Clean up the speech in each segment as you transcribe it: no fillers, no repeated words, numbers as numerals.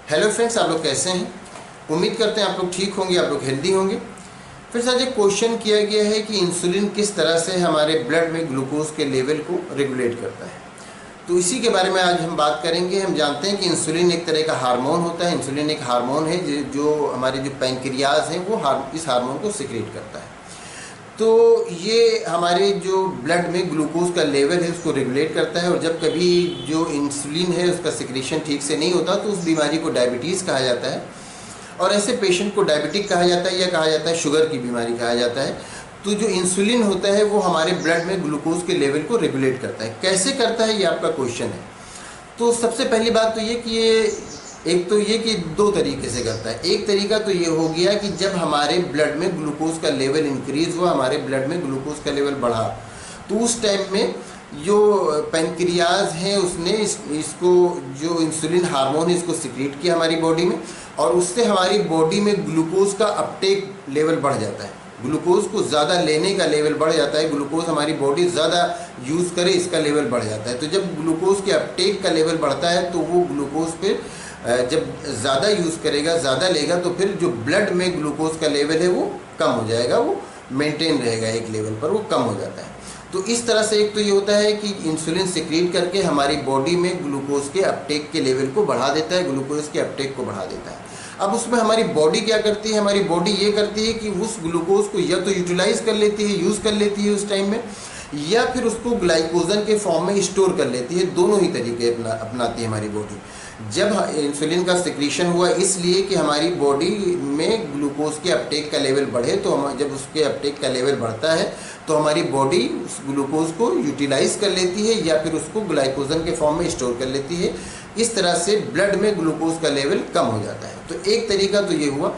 Hello friends, आप लोग कैसे हैं। उम्मीद करते हैं आप लोग ठीक होंगे, आप लोग हेल्दी होंगे। फिर आज एक क्वेश्चन किया गया है कि इंसुलिन किस तरह से हमारे ब्लड में ग्लूकोज के लेवल को रेगुलेट करता है। तो इसी के बारे में आज हम बात करेंगे। हम जानते हैं कि इंसुलिन एक तरह का हार्मोन होता है। इंसुलिन एक हार्मोन है जो हमारे जो पैंक्रियाज हैं वो इस हार्मोन को सिक्रेट करता है। तो ये हमारे जो ब्लड में ग्लूकोज का लेवल है उसको रेगुलेट करता है। और जब कभी जो इंसुलिन है उसका सिक्रेशन ठीक से नहीं होता तो उस बीमारी को डायबिटीज़ कहा जाता है। और ऐसे पेशेंट को डायबिटिक कहा जाता है या कहा जाता है शुगर की बीमारी कहा जाता है। तो जो इंसुलिन होता है वो हमारे ब्लड में ग्लूकोज के लेवल को रेगुलेट करता है। कैसे करता है ये आपका क्वेश्चन है। तो सबसे पहली बात तो ये कि ये दो तरीके से करता है। एक तरीका तो ये हो गया कि जब हमारे ब्लड में ग्लूकोज का लेवल इंक्रीज़ हुआ, हमारे ब्लड में ग्लूकोज का लेवल बढ़ा, तो उस टाइम में जो पैंक्रियाज है उसने इसको जो इंसुलिन हार्मोन है इसको सिक्रेट किया हमारी बॉडी में, और उससे हमारी बॉडी में ग्लूकोज का अपटेक लेवल बढ़ जाता है। ग्लूकोज को ज़्यादा लेने का लेवल बढ़ जाता है। ग्लूकोज हमारी बॉडी ज़्यादा यूज़ करे इसका लेवल बढ़ जाता है। तो जब ग्लूकोज के अपटेक का लेवल बढ़ता है तो वो ग्लूकोज फिर जब ज़्यादा यूज़ करेगा, ज़्यादा लेगा, तो फिर जो ब्लड में ग्लूकोज का लेवल है वो कम हो जाएगा, वो मेंटेन रहेगा एक लेवल पर, वो कम हो जाता है। तो इस तरह से एक तो ये होता है कि इंसुलिन सिक्रीट करके हमारी बॉडी में ग्लूकोज के अपटेक के लेवल को बढ़ा देता है, ग्लूकोज के अपटेक को बढ़ा देता है। अब उसमें हमारी बॉडी क्या करती है, हमारी बॉडी ये करती है कि उस ग्लूकोज को या तो यूटिलाइज कर लेती है, यूज़ कर लेती है उस टाइम में, या फिर उसको ग्लाइकोजन के फॉर्म में स्टोर कर लेती है। दोनों ही तरीके अपनाती है हमारी बॉडी। जब इंसुलिन का सिक्रीशन हुआ इसलिए कि हमारी बॉडी में ग्लूकोज के अपटेक का लेवल बढ़े, तो हम जब उसके अपटेक का लेवल बढ़ता है तो हमारी बॉडी उस ग्लूकोज को यूटिलाइज कर लेती है या फिर उसको ग्लाइकोजन के फॉर्म में स्टोर कर लेती है। इस तरह से ब्लड में ग्लूकोज का लेवल कम हो जाता है। तो एक तरीका तो ये हुआ।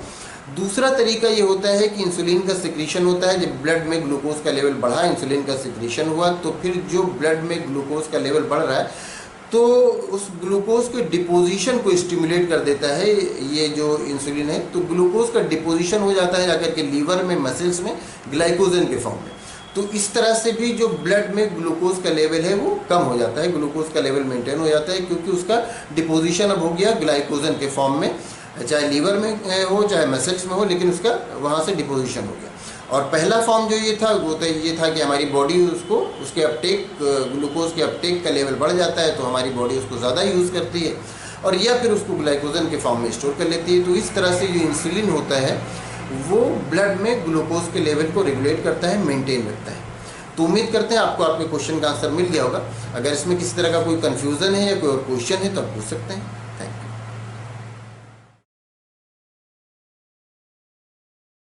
दूसरा तरीका ये होता है कि इंसुलिन का सिक्रीशन होता है। जब ब्लड में ग्लूकोज का लेवल बढ़ा, इंसुलिन का सिक्रीशन हुआ, तो फिर जो ब्लड में ग्लूकोज का लेवल बढ़ रहा है तो उस ग्लूकोज के डिपोजिशन को स्टिमुलेट कर देता है ये जो इंसुलिन है। तो ग्लूकोज का डिपोजिशन हो जाता है जाकर के लीवर में, मसल्स में, ग्लाइकोजन के फॉर्म में। तो इस तरह से भी जो ब्लड में ग्लूकोज का लेवल है वो कम हो जाता है, ग्लूकोज का लेवल मेंटेन हो जाता है, क्योंकि उसका डिपोजिशन अब हो गया ग्लाइकोजन के फॉर्म में, चाहे लीवर में हो चाहे मसल्स में हो, लेकिन उसका वहाँ से डिपोजिशन हो गया। और पहला फॉर्म जो ये था वो तो ये था कि हमारी बॉडी उसके अपटेक, ग्लूकोज के अपटेक का लेवल बढ़ जाता है तो हमारी बॉडी उसको ज़्यादा यूज़ करती है, और या फिर उसको ग्लाइकोजन के फॉर्म में स्टोर कर लेती है। तो इस तरह से जो इंसुलिन होता है वो ब्लड में ग्लूकोज के लेवल को रेगुलेट करता है, मेंटेन रखता है। तो उम्मीद करते हैं आपको आपके क्वेश्चन का आंसर मिल गया होगा। अगर इसमें किसी तरह का कोई कन्फ्यूज़न है या कोई और क्वेश्चन है तो आप पूछ सकते हैं।